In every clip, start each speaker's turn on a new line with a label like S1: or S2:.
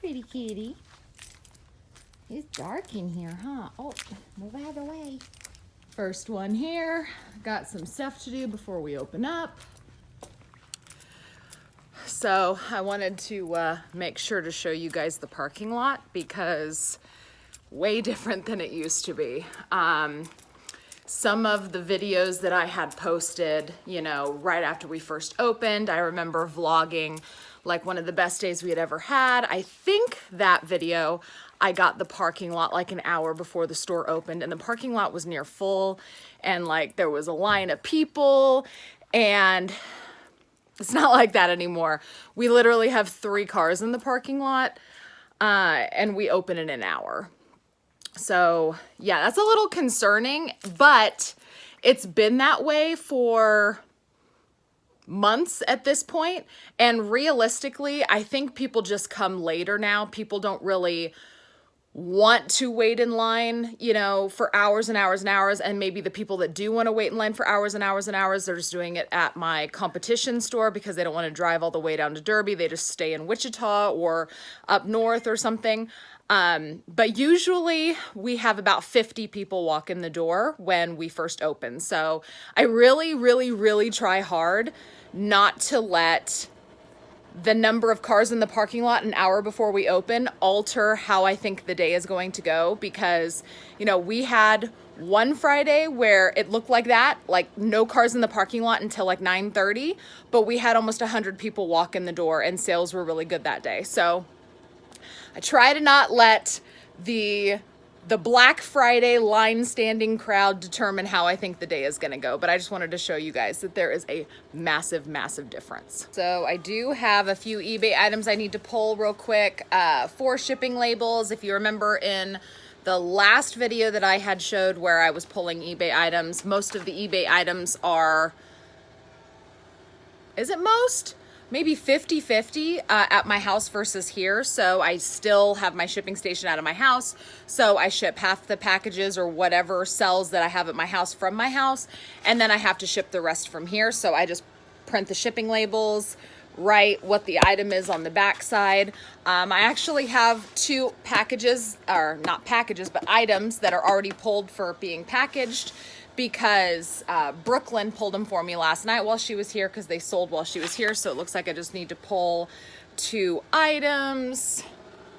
S1: pretty kitty. It's dark in here, huh? Oh, move out of the way. First one here. Got some stuff to do before we open up. So I wanted to make sure to show you guys the parking lot because way different than it used to be. Some of the videos that I had posted, you know, right after we first opened, I remember vlogging like one of the best days we had ever had. I think that video, I got the parking lot like an hour before the store opened, and the parking lot was near full, and like there was a line of people, and it's not like that anymore. We literally have 3 cars in the parking lot, and we open in an hour. So yeah, that's a little concerning, but it's been that way for months at this point. And realistically, I think people just come later now. People don't really want to wait in line, you know, for hours and hours and hours. And maybe the people that do want to wait in line for hours and hours and hours, they're just doing it at my competition store because they don't want to drive all the way down to Derby. They just stay in Wichita or up north or something. But usually we have about 50 people walk in the door when we first open. So I really try hard not to let the number of cars in the parking lot an hour before we open alter how I think the day is going to go, because, you know, we had one Friday where it looked like that, like no cars in the parking lot until like 9:30, but we had almost 100 people walk in the door and sales were really good that day. So I try to not let the Black Friday line standing crowd determine how I think the day is gonna go, but I just wanted to show you guys that there is a massive difference. So I do have a few eBay items I need to pull real quick. 4 shipping labels. If you remember in the last video that I had showed where I was pulling eBay items, most of the eBay items are, is it most? Maybe 50-50 at my house versus here. So I still have my shipping station out of my house. So I ship half the packages or whatever sells that I have at my house from my house. And then I have to ship the rest from here. So I just print the shipping labels, write what the item is on the back side. I actually have 2 packages, or not packages, but items that are already pulled for being packaged, because Brooklyn pulled them for me last night while she was here because they sold while she was here. So it looks like I just need to pull 2 items.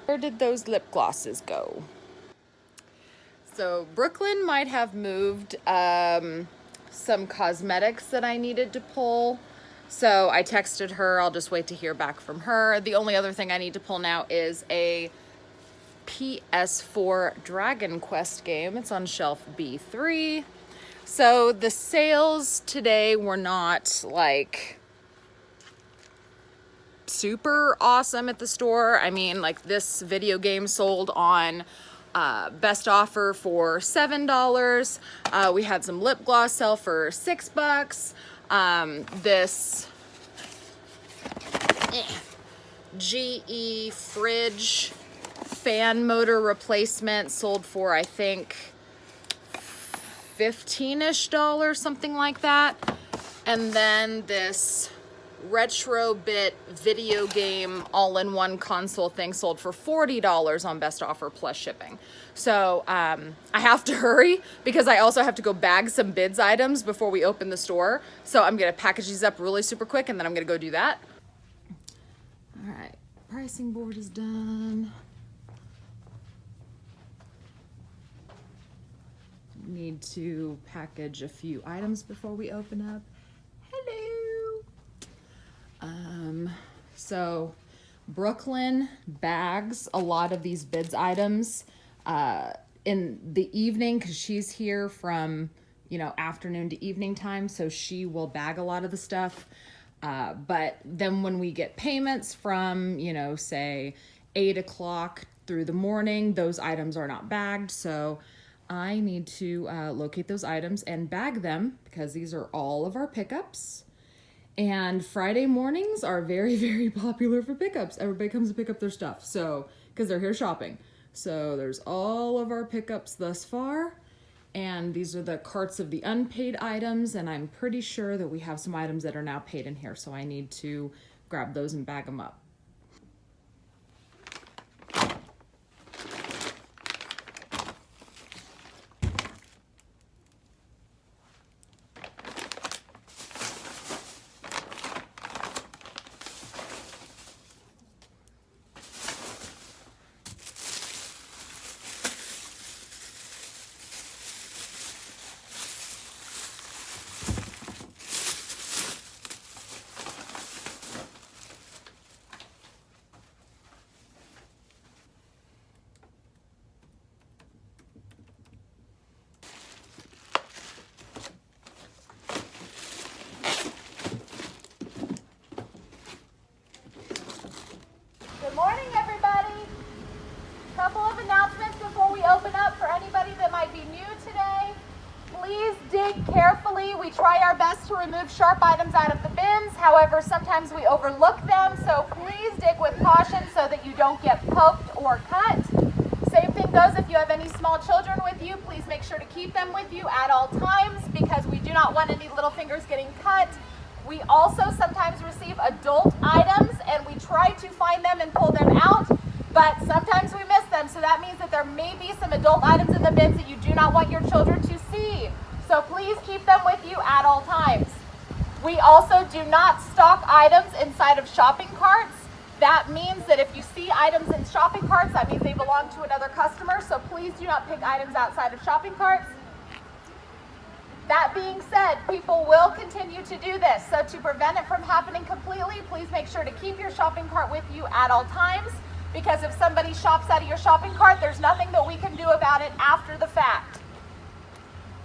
S1: Where did those lip glosses go? So Brooklyn might have moved some cosmetics that I needed to pull. So I texted her. I'll just wait to hear back from her. The only other thing I need to pull now is a PS4 Dragon Quest game. It's on shelf B3. So the sales today were not like super awesome at the store. I mean, like this video game sold on best offer for $7. We had some lip gloss sell for $6. This GE fridge fan motor replacement sold for, I think, $15-ish, something like that. And then this Retrobit video game all-in-one console thing sold for $40 on best offer plus shipping. So I have to hurry because I also have to go bag some bids items before we open the store. So I'm gonna package these up really super quick and then I'm gonna go do that. All right, pricing board is done. Need to package a few items before we open up. Hello. So Brooklyn bags a lot of these bids items in the evening because she's here from, you know, afternoon to evening time, so she will bag a lot of the stuff. But then when we get payments from, you know, say 8 o'clock through the morning, those items are not bagged. So I need to locate those items and bag them because these are all of our pickups. And Friday mornings are very popular for pickups. Everybody comes to pick up their stuff, so because they're here shopping. So there's all of our pickups thus far. And these are the carts of the unpaid items. And I'm pretty sure that we have some items that are now paid in here. So I need to grab those and bag them up. our best to remove sharp items out of the bins. However, sometimes we overlook them, so please dig with caution so that you don't get poked or cut. Same thing goes if you have any small children with you. Please make sure to keep them with you at all times because we do not want any little fingers getting cut. We also sometimes receive adult items and we try to find them and pull them out, but sometimes we miss them. So that means that there may be some adult items in the bins that you do not want your children to see. So please keep them with you at all times. We also do not stock items inside of shopping carts. That means that if you see items in shopping carts, that means they belong to another customer. So please do not pick items outside of shopping carts. That being said, people will continue to do this. So to prevent it from happening completely, please make sure to keep your shopping cart with you at all times, because if somebody shops out of your shopping cart, there's nothing that we can do about it after the fact.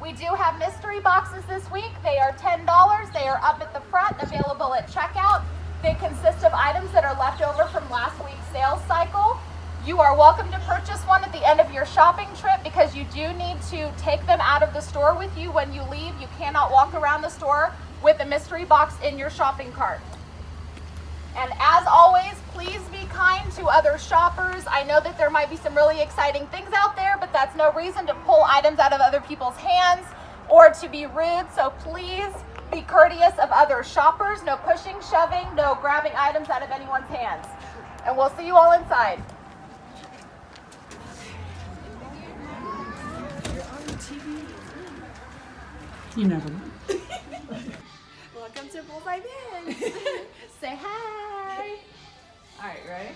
S1: We do have mystery boxes this week. They are $10. They are up at the front, available at checkout. They consist of items that are left over from last week's sales cycle. You are welcome to purchase one at the end of your shopping trip because you do need to take them out of the store with you when you leave. You cannot walk around the store with a mystery box in your shopping cart. And as always, please be kind to other shoppers. I know that there might be some really exciting things out there, but that's no reason to pull items out of other people's hands or to be rude. So please be courteous of other shoppers. No pushing, shoving, no grabbing items out of anyone's hands. And we'll see you all inside.
S2: You never know.
S3: Welcome to Bullseye Bins.
S1: Say hi.
S3: All right, ready?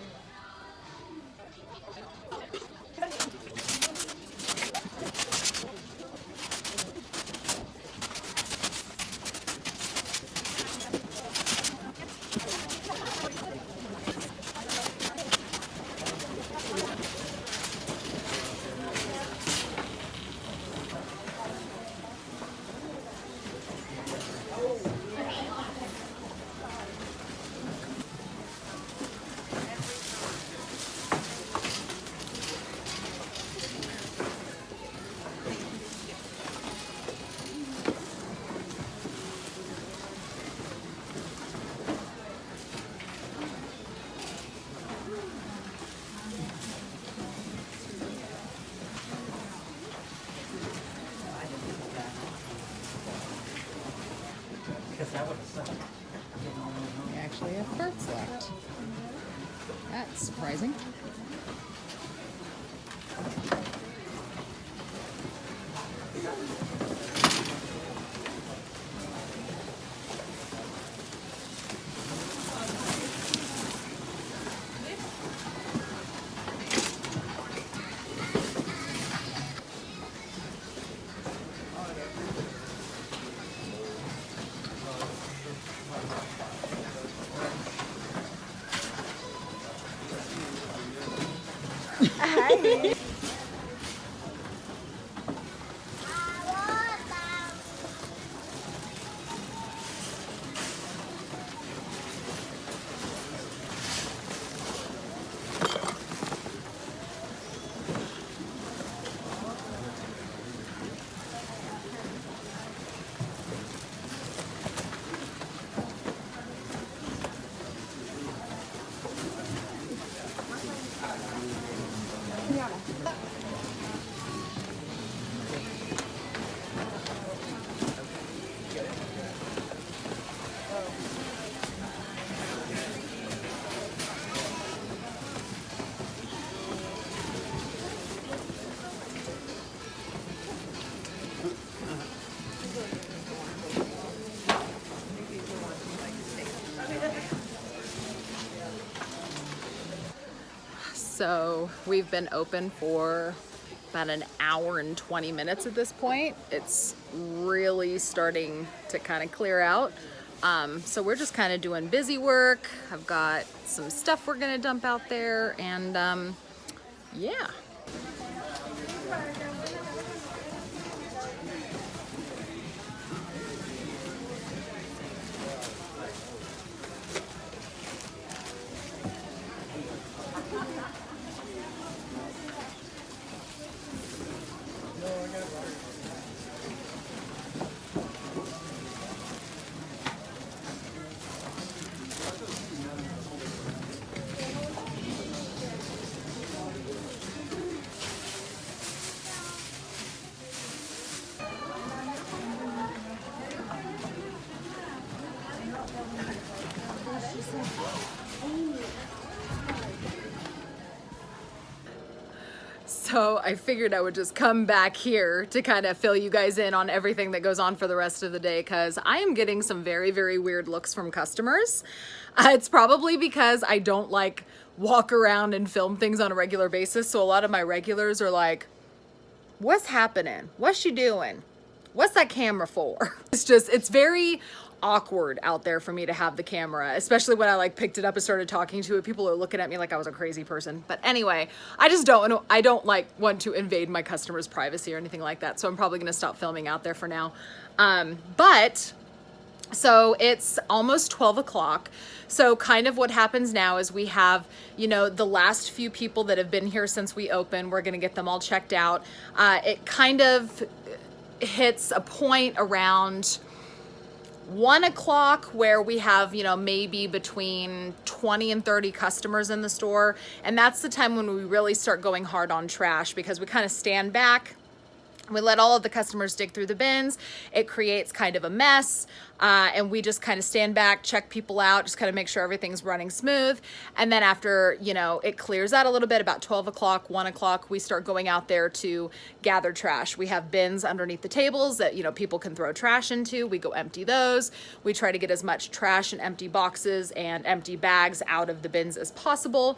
S1: We actually have carts left. That's surprising.
S3: Hi.
S1: So we've been open for about an hour and 20 minutes at this point. It's really starting to kind of clear out. So we're just kind of doing busy work. I've got some stuff we're gonna dump out there, and yeah. So I figured I would just come back here to kind of fill you guys in on everything that goes on for the rest of the day, because I am getting some very, very weird looks from customers. It's probably because I don't like walk around and film things on a regular basis. So a lot of my regulars are like, what's happening? What's she doing? What's that camera for? It's very awkward out there for me to have the camera, especially when I like picked it up and started talking to it. People are looking at me like I was a crazy person. But anyway, I don't like want to invade my customers' privacy or anything like that. So I'm probably gonna stop filming out there for now. So it's almost 12 o'clock. So kind of what happens now is we have, you know, the last few people that have been here since we opened, we're gonna get them all checked out. It kind of hits a point around 1 o'clock where we have, you know, maybe between 20 and 30 customers in the store. And that's the time when we really start going hard on trash, because we kind of stand back. We let all of the customers dig through the bins. It creates kind of a mess. And we just kind of stand back, check people out, just kind of make sure everything's running smooth. And then after, you know, it clears out a little bit, about 12 o'clock, 1 o'clock, we start going out there to gather trash. We have bins underneath the tables that, you know, people can throw trash into. We go empty those. We try to get as much trash and empty boxes and empty bags out of the bins as possible.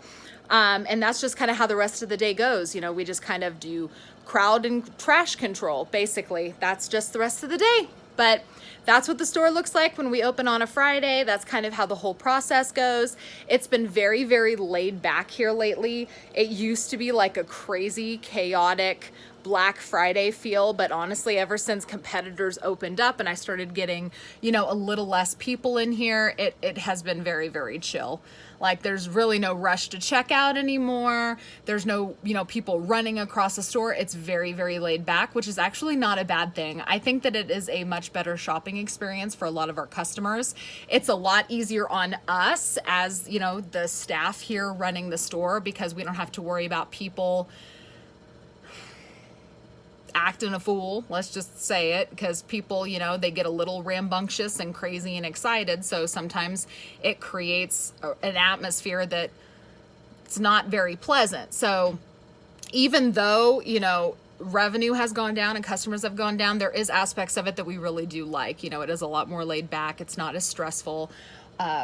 S1: And that's just kind of how the rest of the day goes. You know, we just kind of do crowd and trash control, basically. That's just the rest of the day. But that's what the store looks like when we open on a Friday. That's kind of how the whole process goes. It's been very, very laid back here lately. It used to be like a crazy, chaotic Black Friday feel, but honestly, ever since competitors opened up and I started getting, you know, a little less people in here, it has been very, very chill. Like, there's really no rush to check out anymore. There's no, you know, people running across the store. It's very, very laid back, which is actually not a bad thing. I think that it is a much better shopping experience for a lot of our customers. It's a lot easier on us as, you know, the staff here running the store, because we don't have to worry about people acting a fool, let's just say it, because people, you know, they get a little rambunctious and crazy and excited. So sometimes it creates an atmosphere that it's not very pleasant. So even though, you know, revenue has gone down and customers have gone down, there is aspects of it that we really do like. You know, it is a lot more laid back. It's not as stressful.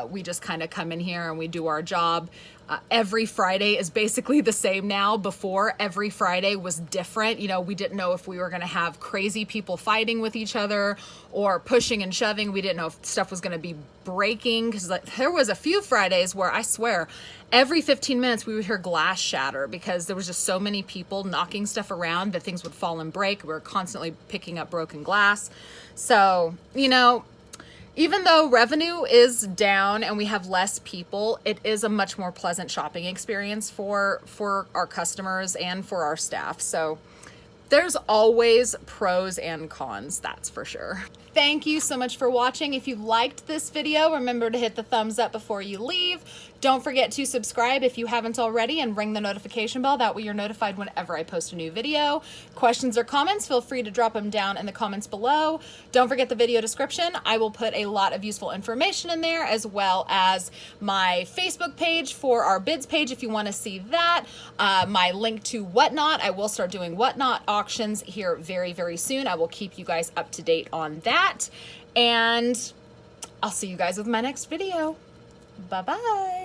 S1: We just kind of come in here and we do our job. Every Friday is basically the same now. Before, every Friday was different. You know, we didn't know if we were going to have crazy people fighting with each other or pushing and shoving. We didn't know if stuff was going to be breaking, because like, there was a few Fridays where I swear every 15 minutes we would hear glass shatter, because there was just so many people knocking stuff around that things would fall and break. We were constantly picking up broken glass. So, you know, even though revenue is down and we have less people, it is a much more pleasant shopping experience for our customers and for our staff. So there's always pros and cons, that's for sure. Thank you so much for watching. If you liked this video, remember to hit the thumbs up before you leave. Don't forget to subscribe if you haven't already, and ring the notification bell. That way you're notified whenever I post a new video. Questions or comments, feel free to drop them down in the comments below. Don't forget the video description. I will put a lot of useful information in there, as well as my Facebook page for our bids page if you want to see that. My link to Whatnot. I will start doing Whatnot auctions here very, very soon. I will keep you guys up to date on that. And I'll see you guys with my next video. Bye-bye.